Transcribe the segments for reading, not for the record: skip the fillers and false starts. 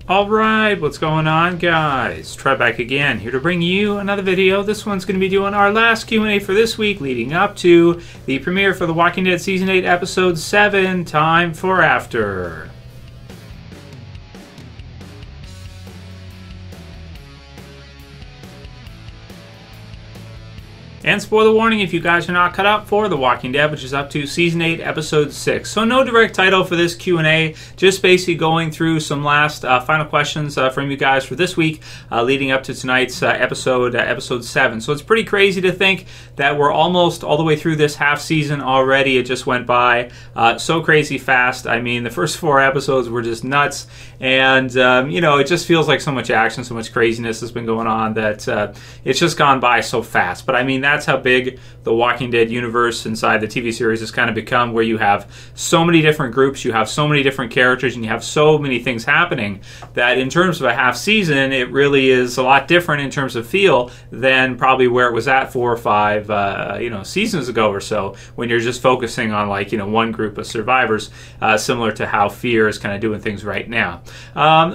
Alright, what's going on, guys? Trev back again, here to bring you another video. This one's going to be doing our last Q and A for this week, leading up to the premiere for The Walking Dead Season 8, Episode 7, Time for After. And spoiler warning if you guys are not caught up for The Walking Dead, which is up to Season 8, Episode 6. So no direct title for this Q&A, just basically going through some last final questions from you guys for this week, leading up to tonight's episode 7. So it's pretty crazy to think that we're almost all the way through this half season already. It just went by so crazy fast. I mean, the first 4 episodes were just nuts, and you know, it just feels like so much action, so much craziness has been going on that it's just gone by so fast. But I mean, that's how big the Walking Dead universe inside the TV series has kind of become, where you have so many different groups, you have so many different characters, and you have so many things happening that in terms of a half season, it really is a lot different in terms of feel than probably where it was at 4 or 5 seasons ago or so, when you're just focusing on one group of survivors, similar to how Fear is kind of doing things right now.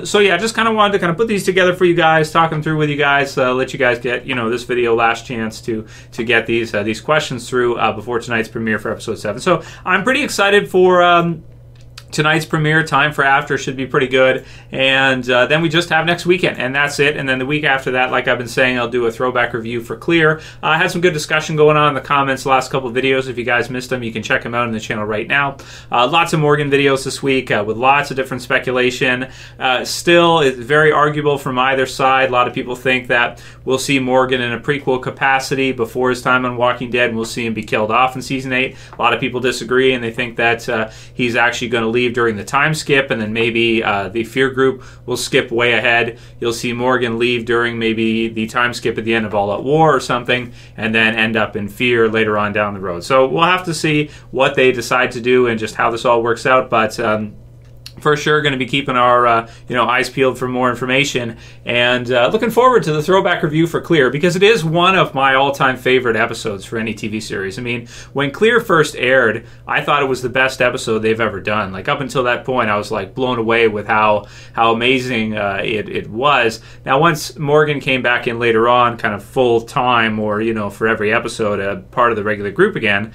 So yeah, just kind of wanted to kind of put these together for you guys, talk them through with you guys, let you guys get this video last chance to get these questions through before tonight's premiere for episode 7. So I'm pretty excited for tonight's premiere. Time for After should be pretty good, and then we just have next weekend, and that's it. And then the week after that, like I've been saying, I'll do a throwback review for Clear. I had some good discussion going on in the comments the last couple of videos. If you guys missed them, you can check them out on the channel right now. Lots of Morgan videos this week with lots of different speculation. Still, it's very arguable from either side. A lot of people think that we'll see Morgan in a prequel capacity before his time on Walking Dead, and we'll see him be killed off in Season 8. A lot of people disagree, and they think that he's actually going to leave during the time skip, and then maybe the Fear group will skip way ahead. You'll see Morgan leave during maybe the time skip at the end of All Out War or something, and then end up in Fear later on down the road. So we'll have to see what they decide to do and just how this all works out, but for sure going to be keeping our eyes peeled for more information, and looking forward to the throwback review for Clear, because it is one of my all-time favorite episodes for any TV series. I mean, when Clear first aired, I thought it was the best episode they've ever done. Like, up until that point, I was like blown away with how amazing it was. Now, once Morgan came back in later on, kind of full time, or for every episode, part of the regular group again,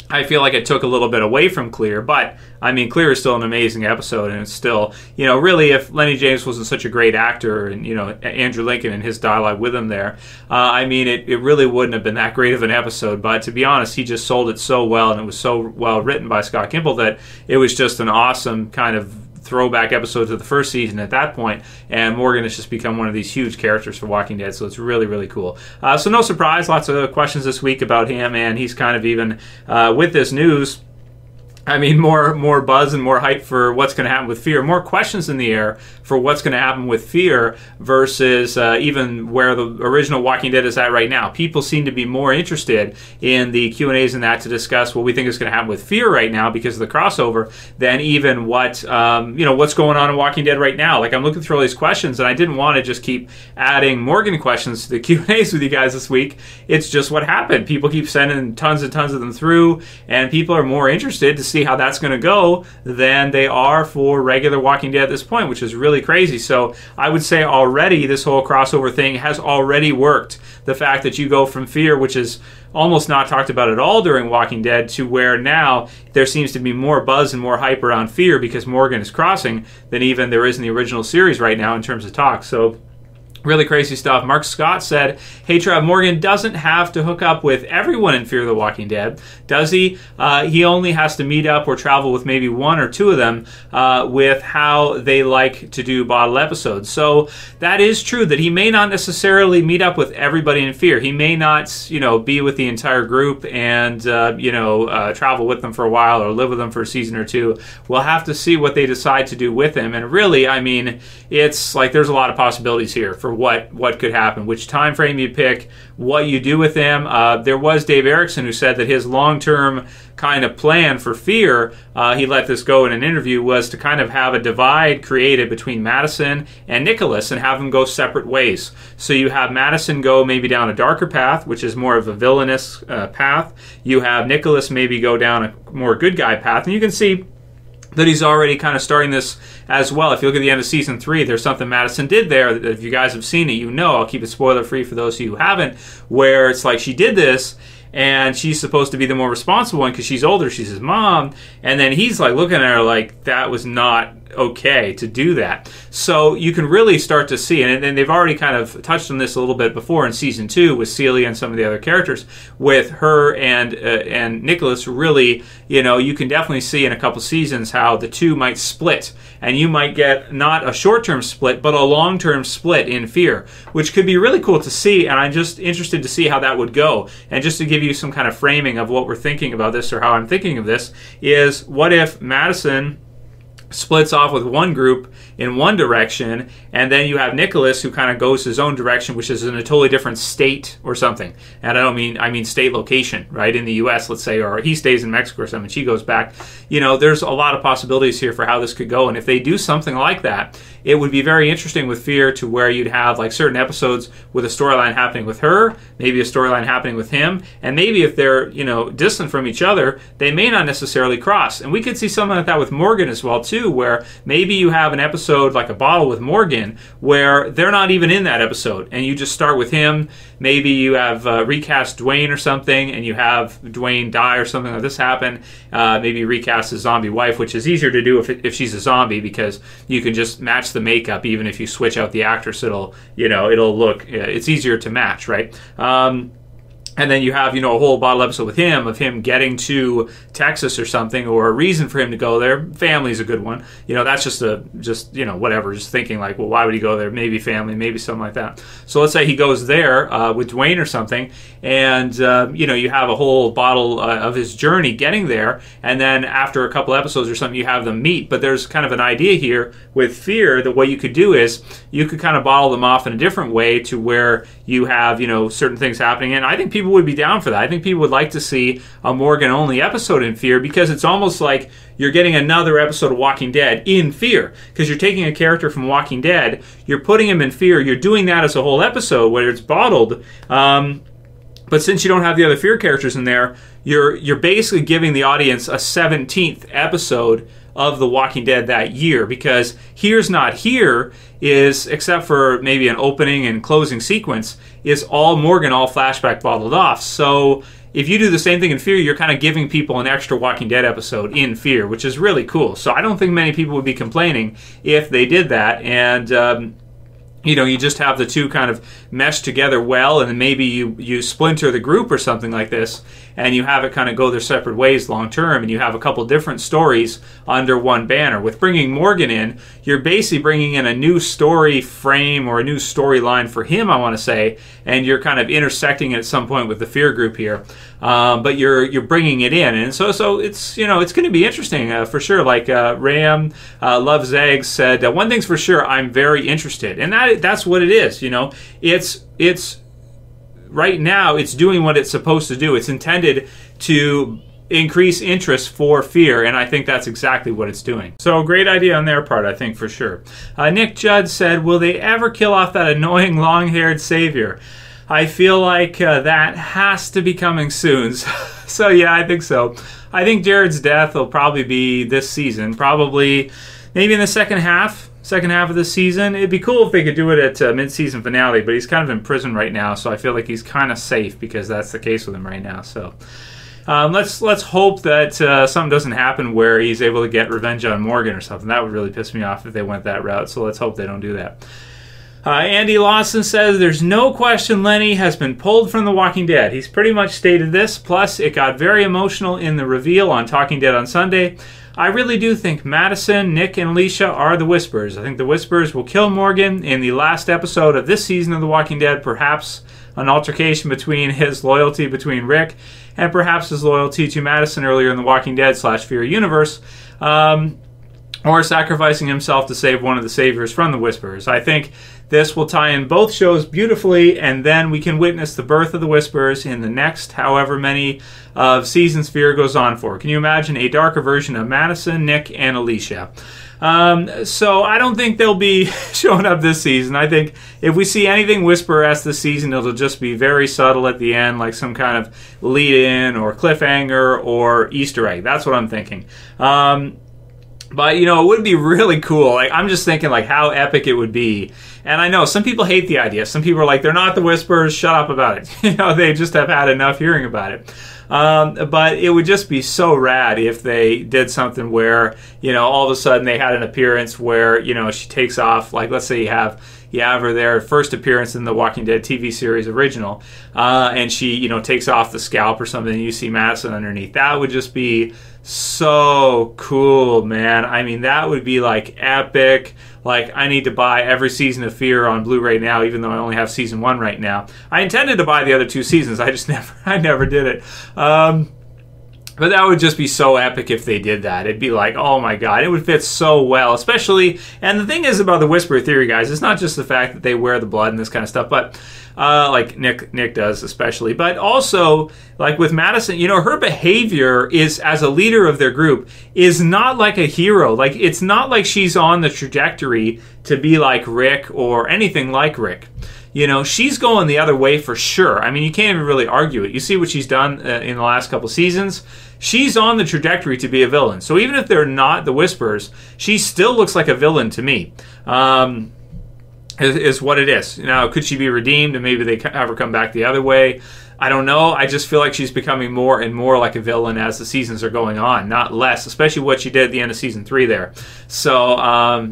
I feel like it took a little bit away from Clear, but I mean, Clear is still an amazing episode, and it's still, really, if Lennie James wasn't such a great actor, and Andrew Lincoln and his dialogue with him there, I mean, it really wouldn't have been that great of an episode. But to be honest, he just sold it so well, and it was so well written by Scott Gimple that it was just an awesome kind of throwback episode to the first season at that point, and Morgan has just become one of these huge characters for Walking Dead, so it's really, really cool. So no surprise, lots of questions this week about him, and he's kind of even, with this news, I mean, more buzz and more hype for what's going to happen with Fear. More questions in the air for what's going to happen with Fear versus even where the original Walking Dead is at right now. People seem to be more interested in the Q&As and that to discuss what we think is going to happen with Fear right now because of the crossover than even what what's going on in Walking Dead right now. Like, I'm looking through all these questions, and I didn't want to just keep adding Morgan questions to the Q&As with you guys this week. It's just what happened. People keep sending tons and tons of them through, and people are more interested to see how that's going to go than they are for regular Walking Dead at this point, which is really crazy. So I would say already this whole crossover thing has already worked. The fact that you go from Fear, which is almost not talked about at all during Walking Dead, to where now there seems to be more buzz and more hype around Fear because Morgan is crossing than even there is in the original series right now in terms of talk. So really crazy stuff. Mark Scott said, "Hey Trev, Morgan doesn't have to hook up with everyone in Fear the Walking Dead, does he? He only has to meet up or travel with maybe 1 or 2 of them with how they like to do bottle episodes." So that is true, that he may not necessarily meet up with everybody in Fear. He may not, be with the entire group and, travel with them for a while or live with them for a season or 2. We'll have to see what they decide to do with him. And really, I mean, it's like there's a lot of possibilities here for what could happen, which time frame you pick, what you do with them. There was Dave Erickson who said that his long-term kind of plan for Fear, he let this go in an interview, was to kind of have a divide created between Madison and Nicholas and have them go separate ways. So you have Madison go maybe down a darker path, which is more of a villainous path. You have Nicholas maybe go down a more good guy path, and you can see that he's already kind of starting this as well. If you look at the end of season 3, there's something Madison did there that if you guys have seen it, you know. I'll keep it spoiler free for those of you who haven't, where it's like she did this and she's supposed to be the more responsible one because she's older, she's his mom, and then he's like looking at her like that was not okay to do that. So you can really start to see, and they've already kind of touched on this a little bit before in season 2 with Celia and some of the other characters, with her and Nicholas. Really, you know, you can definitely see in a couple seasons how the two might split, and you might get not a short-term split but a long-term split in Fear, which could be really cool to see. And I'm just interested to see how that would go. And just to give you some kind of framing of what we're thinking about this, or how I'm thinking of this, is what if Madison splits off with one group in one direction, and then you have Nicholas who kind of goes his own direction, which is in a totally different state or something. And I mean state location, right, in the US, let's say, or he stays in Mexico or something, she goes back. You know, there's a lot of possibilities here for how this could go, and if they do something like that, it would be very interesting with Fear, to where you'd have like certain episodes with a storyline happening with her, maybe a storyline happening with him, and maybe if they're, you know, distant from each other, they may not necessarily cross. And we could see something like that with Morgan as well too, where maybe you have an episode like A Bottle with Morgan where they're not even in that episode, and you just start with him. Maybe you have recast Dwayne or something, and you have Dwayne die or something like this happen. Maybe recast his zombie wife, which is easier to do if she's a zombie, because you can just match the makeup. Even if you switch out the actress, it'll look, it's easier to match, right? And then you have, you know, a whole bottle episode with him, of him getting to Texas or something, or a reason for him to go there. Family's a good one. You know, that's just you know, whatever, just thinking like, well, why would he go there? Maybe family, maybe something like that. So let's say he goes there with Dwayne or something, and, you know, you have a whole bottle of his journey getting there, and then after a couple episodes or something, you have them meet. But there's kind of an idea here with Fear that what you could do is you could kind of bottle them off in a different way, to where you have, you know, certain things happening. And I think people would be down for that. I think people would like to see a Morgan-only episode in Fear, because it's almost like you're getting another episode of Walking Dead in Fear, because you're taking a character from Walking Dead, you're putting him in Fear, you're doing that as a whole episode where it's bottled. But since you don't have the other Fear characters in there, you're basically giving the audience a 17th episode of The Walking Dead that year, because Here's Not Here is, except for maybe an opening and closing sequence, is all Morgan, all flashback bottled off. So if you do the same thing in Fear, you're kind of giving people an extra Walking Dead episode in Fear, which is really cool. So I don't think many people would be complaining if they did that. And you know, you just have the two kind of mesh together well, and then maybe you splinter the group or something like this, and you have it kind of go their separate ways long term, and you have a couple different stories under one banner. With bringing Morgan in, you're basically bringing in a new story frame, or a new storyline for him, I want to say, and you're kind of intersecting it at some point with the Fear group here. But you're bringing it in, and so it's, you know, it's going to be interesting for sure. Like RaymLovesEggs said, one thing's for sure, I'm very interested, and that's what it is. You know, it's right now it's doing what it's supposed to do. It's intended to increase interest for Fear, and I think that's exactly what it's doing. So great idea on their part, I think, for sure. Nick Judd said, will they ever kill off that annoying long-haired savior? I feel like that has to be coming soon. So yeah, I think so. I think Jared's death will probably be this season, probably maybe in the second half of the season. It'd be cool if they could do it at mid-season finale, but he's kind of in prison right now, so I feel like he's kind of safe because that's the case with him right now. So let's hope that something doesn't happen where he's able to get revenge on Morgan or something. That would really piss me off if they went that route, so let's hope they don't do that. Andy Lawson says, there's no question Lennie has been pulled from The Walking Dead. He's pretty much stated this, plus it got very emotional in the reveal on Talking Dead on Sunday. I really do think Madison, Nick, and Alicia are the Whisperers. I think the Whisperers will kill Morgan in the last episode of this season of The Walking Dead, perhaps an altercation between his loyalty between Rick and perhaps his loyalty to Madison earlier in the Walking Dead / Fear universe, or sacrificing himself to save one of the saviors from the Whisperers. I think this will tie in both shows beautifully, and then we can witness the birth of the Whisperers in the next however many of seasons Fear goes on for. Can you imagine a darker version of Madison, Nick, and Alicia? So I don't think they'll be showing up this season. I think if we see anything Whisperer-esque this season, it'll just be very subtle at the end, like some kind of lead-in or cliffhanger or Easter egg. That's what I'm thinking. But, you know, it would be really cool. Like, I'm just thinking, like, how epic it would be. And I know some people hate the idea. Some people are like, they're not the Whisperers, shut up about it. You know, they just have had enough hearing about it. But it would just be so rad if they did something where, you know, all of a sudden they had an appearance where, you know, she takes off, like, let's say you have her there, first appearance in the Walking Dead TV series original, and she, you know, takes off the scalp or something, and you see Madison underneath. That would just be so cool, man. I mean, that would be, like, epic. Like, I need to buy every season of Fear on Blu-ray now, even though I only have season 1 right now. I intended to buy the other 2 seasons. I just never did it. But that would just be so epic if they did that. It'd be like, oh my god, it would fit so well, especially, and the thing is about the Whisperer theory, guys, it's not just the fact that they wear the blood and this kind of stuff, but like Nick does especially, but also, like with Madison, you know, her behavior is, as a leader of their group, is not like a hero. Like, it's not like she's on the trajectory to be like Rick or anything like Rick. You know, she's going the other way for sure. I mean, you can't even really argue it. You see what she's done in the last couple seasons. She's on the trajectory to be a villain. So even if they're not the Whisperers, she still looks like a villain to me. Is what it is. Now, could she be redeemed and maybe they have her come back the other way? I don't know. I just feel like she's becoming more and more like a villain as the seasons are going on, not less, especially what she did at the end of season 3 there. So,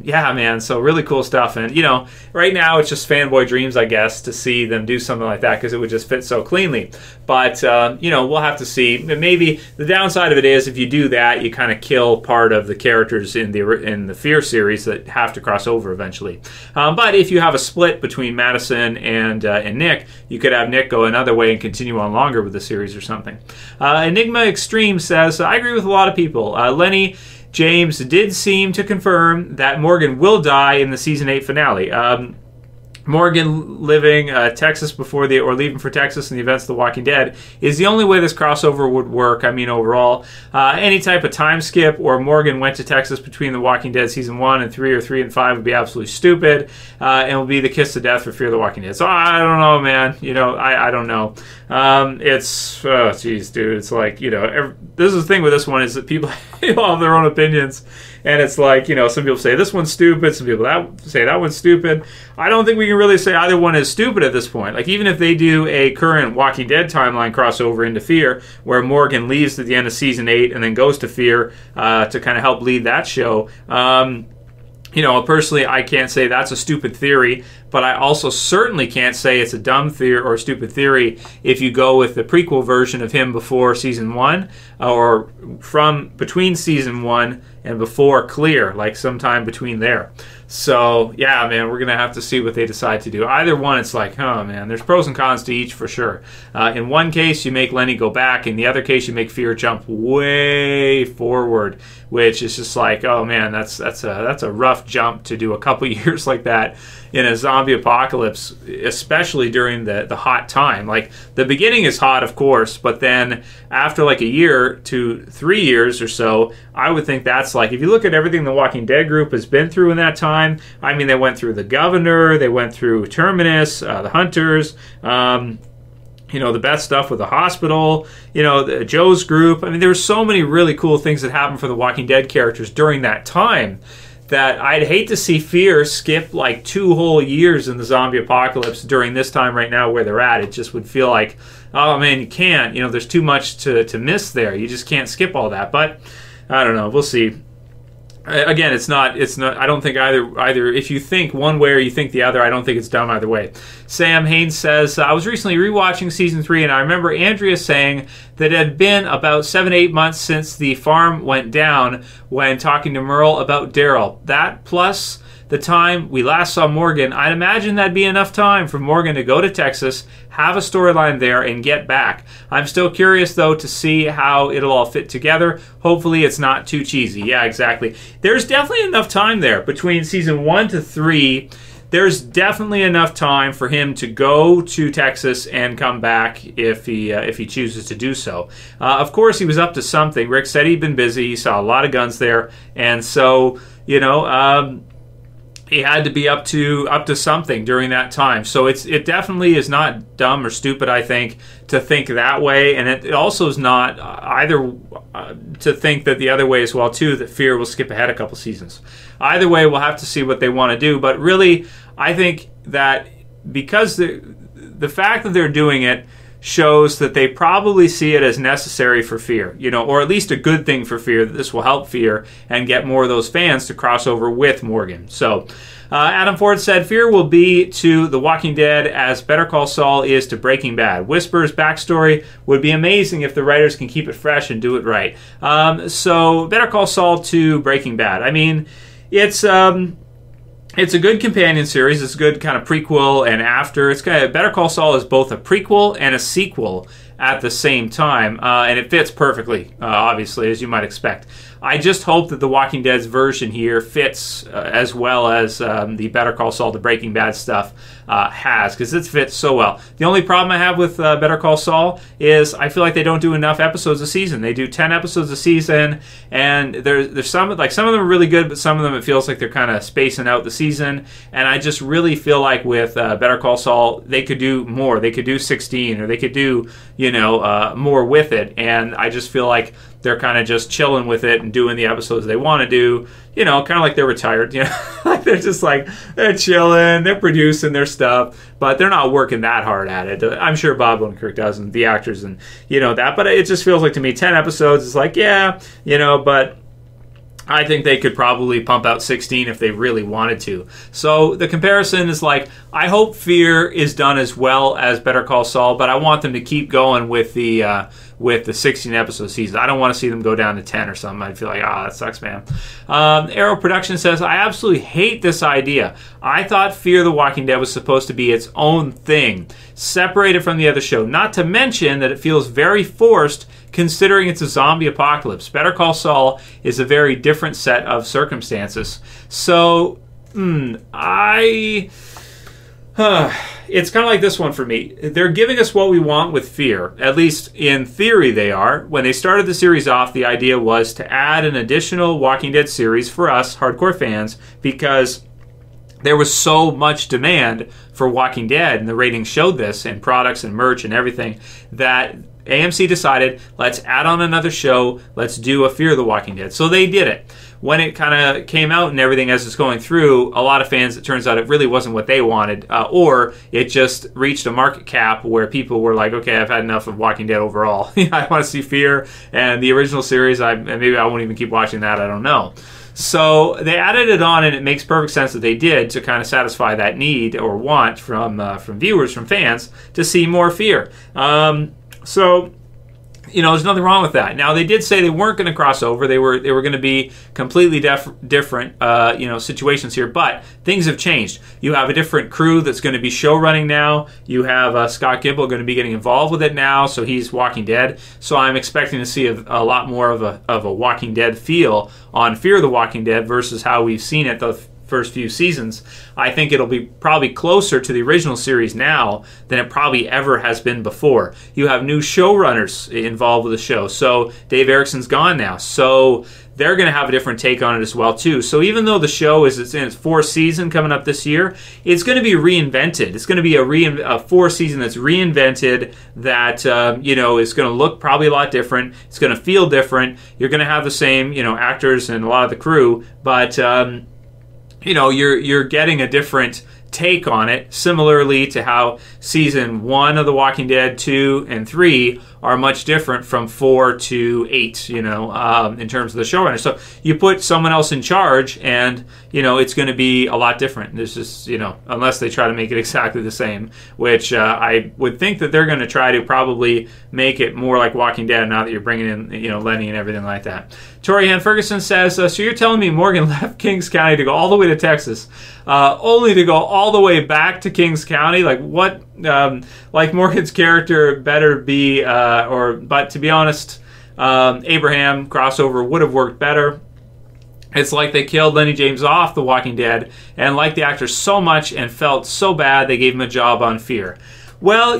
yeah, man, so really cool stuff. And, you know, right now it's just fanboy dreams, I guess, to see them do something like that because it would just fit so cleanly. But, you know, we'll have to see. Maybe the downside of it is if you do that, you kind of kill part of the characters in the Fear series that have to cross over eventually. But if you have a split between Madison and Nick, you could have Nick go another way and continue on longer with the series or something. Enigma Extreme says, I agree with a lot of people. Lennie James did seem to confirm that Morgan will die in the season 8 finale. Morgan leaving Texas leaving for Texas in the events of The Walking Dead is the only way this crossover would work. I mean, overall, any type of time skip or Morgan went to Texas between The Walking Dead season 1 and 3 or 3 and 5 would be absolutely stupid, and will be the kiss of death for Fear the Walking Dead. So I don't know, man. You know, I don't know. It's jeez, dude. It's like, you know, this is the thing with this one is that people have their own opinions. And it's like, you know, some people say this one's stupid, some people say that one's stupid. I don't think we can really say either one is stupid at this point. Like, even if they do a current Walking Dead timeline crossover into Fear, where Morgan leaves at the end of season 8 and then goes to Fear to kind of help lead that show, you know, personally, I can't say that's a stupid theory, but I also certainly can't say it's a dumb theory or a stupid theory if you go with the prequel version of him before season 1 or from between season 1 and before Clear, like sometime between there. So, yeah, man, we're going to have to see what they decide to do. Either one, it's like, oh, man, there's pros and cons to each for sure. In one case, you make Lennie go back. In the other case, you make Fear jump way forward, which is just like, oh, man, that's a rough jump to do a couple years like that in a zombie apocalypse, especially during the hot time. Like, the beginning is hot, of course, but then after like a year to 3 years or so, I would think that's like, if you look at everything the Walking Dead group has been through in that time, I mean, they went through the Governor, they went through Terminus, the Hunters, you know, the best stuff with the hospital, you know, Joe's group. I mean, there were so many really cool things that happened for the Walking Dead characters during that time that I'd hate to see Fear skip like 2 whole years in the zombie apocalypse during this time right now where they're at. It just would feel like, oh man, you can't. You know, there's too much to miss there. You just can't skip all that. But I don't know. We'll see. Again, it's not, I don't think either, if you think one way or you think the other, I don't think it's dumb either way. Sam Haynes says, I was recently rewatching season 3 and I remember Andrea saying that it had been about 7-8 months since the farm went down when talking to Merle about Daryl. That plus the time we last saw Morgan, I'd imagine that'd be enough time for Morgan to go to Texas, have a storyline there, and get back. I'm still curious, though, to see how it'll all fit together. Hopefully it's not too cheesy. Yeah, exactly. There's definitely enough time there between season 1 to 3. There's definitely enough time for him to go to Texas and come back if he chooses to do so. Of course, he was up to something. Rick said he'd been busy. He saw a lot of guns there. And so, you know, he had to be up to something during that time. So it definitely is not dumb or stupid, I think, to think that way. And it also is not either to think that the other way as well too, that Fear will skip ahead a couple seasons. Either way, we'll have to see what they want to do. But really, I think that because the fact that they're doing it shows that they probably see it as necessary for Fear, or at least a good thing for Fear, that this will help Fear and get more of those fans to cross over with Morgan. So Adam Ford said, Fear will be to The Walking Dead as Better Call Saul is to Breaking Bad. Whisper's backstory would be amazing if the writers can keep it fresh and do it right. So Better Call Saul to Breaking Bad. I mean, it's a good companion series. It's a good kind of prequel and after. It's kind of, Better Call Saul is both a prequel and a sequel at the same time, and it fits perfectly, obviously, as you might expect. I just hope that The Walking Dead's version here fits as well as the Better Call Saul, the Breaking Bad stuff has, because it fits so well. The only problem I have with Better Call Saul is I feel like they don't do enough episodes a season. They do 10 episodes a season, and there's some of them are really good, but some of them it feels like they're kind of spacing out the season. And I just really feel like with Better Call Saul, they could do more. They could do 16, or they could do more with it. And I just feel like they're kind of just chilling with it and doing the episodes they want to do, kind of like they're retired, like they're just like, they're chilling, they're producing their stuff, but they're not working that hard at it. I'm sure Bob Odenkirk does, and the actors, and that, but it just feels like to me 10 episodes is like, yeah, but I think they could probably pump out 16 if they really wanted to. So the comparison is like, I hope Fear is done as well as Better Call Saul, but I want them to keep going with the 16 episode season. I don't want to see them go down to 10 or something. I feel like, that sucks, man. Arrow Production says, I absolutely hate this idea. I thought Fear the Walking Dead was supposed to be its own thing, separated from the other show. Not to mention that it feels very forced considering it's a zombie apocalypse. Better Call Saul is a very different set of circumstances. So, it's kind of like this one for me. They're giving us what we want with Fear. At least in theory they are. When they started the series off, the idea was to add an additional Walking Dead series for us, hardcore fans, because there was so much demand for Walking Dead, and the ratings showed this, and products and merch and everything, that AMC decided, let's add on another show, let's do a Fear the Walking Dead. So they did it. When it kind of came out and everything as it's going through, a lot of fans, it turns out it really wasn't what they wanted, or it just reached a market cap where people were like, okay, I've had enough of Walking Dead overall. I want to see Fear, and the original series, maybe I won't even keep watching that, I don't know. So they added it on, and it makes perfect sense that they did to kind of satisfy that need or want from viewers, from fans, to see more Fear. So, there's nothing wrong with that. Now, they did say they weren't going to cross over. They were going to be completely different, situations here. But things have changed. You have a different crew that's going to be show running now. You have Scott Gimple going to be getting involved with it now. So he's Walking Dead. So I'm expecting to see a lot more of a Walking Dead feel on Fear the Walking Dead versus how we've seen it the first few seasons. I think it'll be probably closer to the original series now than it probably ever has been before. You have new showrunners involved with the show. So Dave Erickson's gone now. So they're going to have a different take on it as well too. So even though the show is in its fourth season coming up this year, it's going to be reinvented. It's going to be a fourth season that's reinvented, that is going to look probably a lot different. It's going to feel different. You're going to have the same actors and a lot of the crew, but you're getting a different take on it, similarly to how season 1 of The Walking Dead, 2 and 3 are much different from 4 to 8, in terms of the showrunner. So you put someone else in charge, and it's going to be a lot different. There's just unless they try to make it exactly the same, which I would think that they're going to try to probably make it more like Walking Dead now that you're bringing in Lennie and everything like that. Tori Ann Ferguson says, so you're telling me Morgan left Kings County to go all the way to Texas, only to go all the way back to Kings County? Like what? Like Morgan's character better be, but to be honest, Abraham crossover would have worked better. It's like they killed Lennie James off The Walking Dead and liked the actor so much and felt so bad they gave him a job on Fear. Well,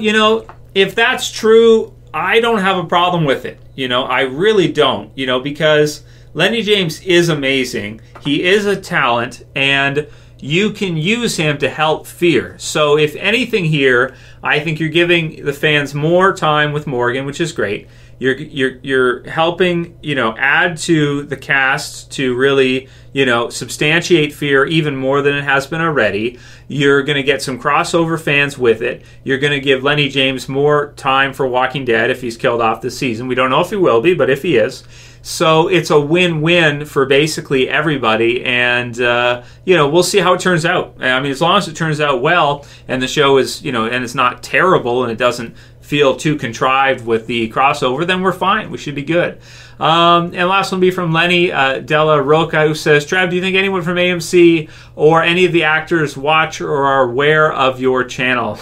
if that's true, I don't have a problem with it. I really don't, because Lennie James is amazing. He is a talent, and you can use him to help Fear. So if anything here, I think you're giving the fans more time with Morgan, which is great. you're helping, you know, add to the cast to really, you know, substantiate Fear even more than it has been already. You're going to get some crossover fans with it. You're going to give Lennie James more time for Walking Dead if he's killed off this season. We don't know if he will be, but if he is. So it's a win-win for basically everybody, and you know, we'll see how it turns out. I mean, as long as it turns out well, and the show is, you know, and it's not terrible, and it doesn't feel too contrived with the crossover, then we're fine. We should be good. And last one will be from Lennie Della Roca, who says, Trev, do you think anyone from AMC or any of the actors watch or are aware of your channel?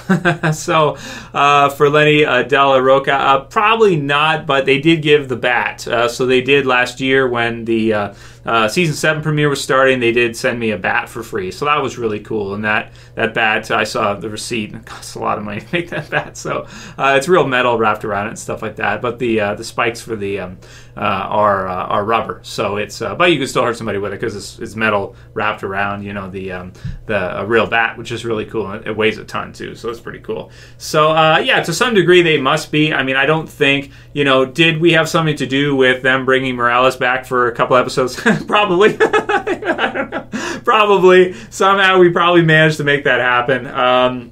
So for Lennie Della Roca, probably not, but they did give the bat. So they did last year when the season 7 premiere was starting. They did send me a bat for free, so that was really cool. And that bat, I saw the receipt, and it costs a lot of money to make that bat. So it's real metal wrapped around it and stuff like that. But the spikes for the are rubber, so it's but you can still hurt somebody with it because it's metal wrapped around, you know, the real bat, which is really cool. And it weighs a ton too, so it's pretty cool. So yeah, to some degree they must be. I mean, I don't think, you know, did we have something to do with them bringing Morales back for a couple episodes? Probably. I don't know. Probably. Somehow we probably managed to make that happen.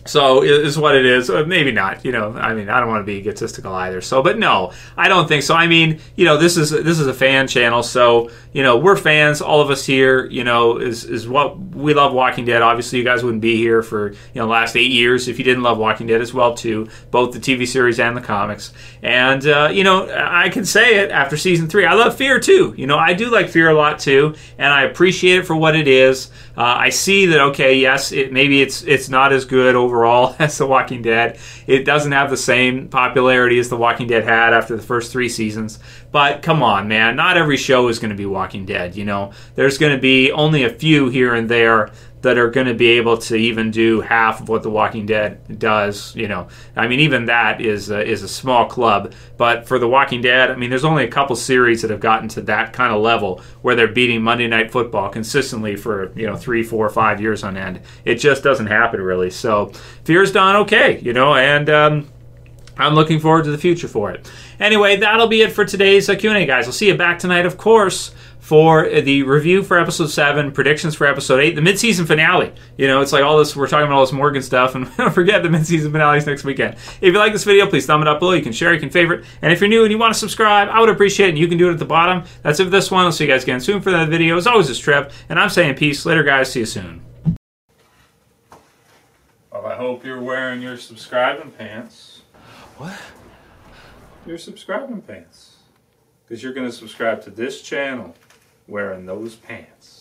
So is what it is. Maybe not. You know, I mean, I don't want to be egotistical either. So, but no, I don't think so. I mean, you know, this is a fan channel, so you know, we're fans. All of us here, you know, is what we love. Walking Dead. Obviously, you guys wouldn't be here for, you know, the last 8 years if you didn't love Walking Dead as well too, both the TV series and the comics. And you know, I can say it after season 3. I love Fear too. You know, I do like Fear a lot too, and I appreciate it for what it is. I see that. Okay, yes, maybe it's not as good overall as The Walking Dead. It doesn't have the same popularity as The Walking Dead had after the first 3 seasons. But come on, man, not every show is going to be Walking Dead. You know, there's going to be only a few here and there that are going to be able to even do half of what The Walking Dead does. You know, I mean, even that is a small club. But for The Walking Dead, I mean, there's only a couple series that have gotten to that kind of level where they're beating Monday Night Football consistently for, you know, 3, 4, 5 years on end. It just doesn't happen really. So Fear's done okay, you know, and I'm looking forward to the future for it. Anyway, that'll be it for today's Q&A, guys. I'll see you back tonight, of course, for the review for episode 7, predictions for episode 8, the mid-season finale. You know, it's like all this, we're talking about all this Morgan stuff, and don't forget the mid-season finale is next weekend. If you like this video, please thumb it up below. You can share, you can favorite, and if you're new and you want to subscribe, I would appreciate it, and you can do it at the bottom. That's it for this one. I'll see you guys again soon for that video. As always, it's Trev, and I'm saying peace. Later, guys. See you soon. Well, I hope you're wearing your subscribing pants. What? Your subscribing pants. Because you're going to subscribe to this channel wearing those pants.